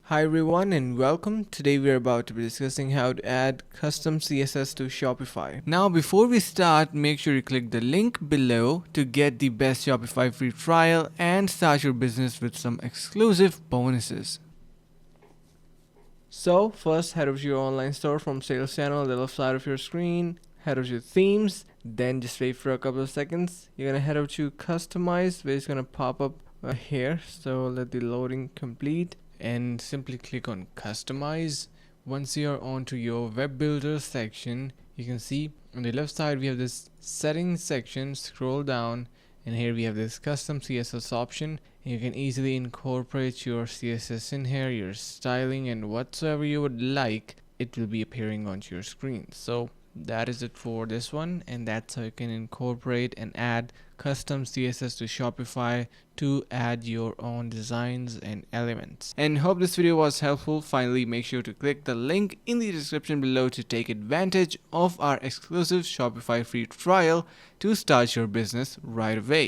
Hi everyone and welcome. Today we are about to be discussing how to add custom CSS to Shopify. Now before we start, make sure you click the link below to get the best Shopify free trial and start your business with some exclusive bonuses. So first head over to your online store from sales channel on the left side of your screen. Head over to themes, then just wait for a couple of seconds. You're gonna head over to customize where it's gonna pop up here. So let the loading complete and simply click on customize. Once you're onto your web builder section, you can see on the left side we have this settings section. Scroll down and here we have this custom CSS option. You can easily incorporate your CSS in here, your styling and whatsoever you would like, it will be appearing onto your screen. So that is it for this one, and that's how you can incorporate and add custom CSS to Shopify to add your own designs and elements. And hope this video was helpful. Finally, make sure to click the link in the description below to take advantage of our exclusive Shopify free trial to start your business right away.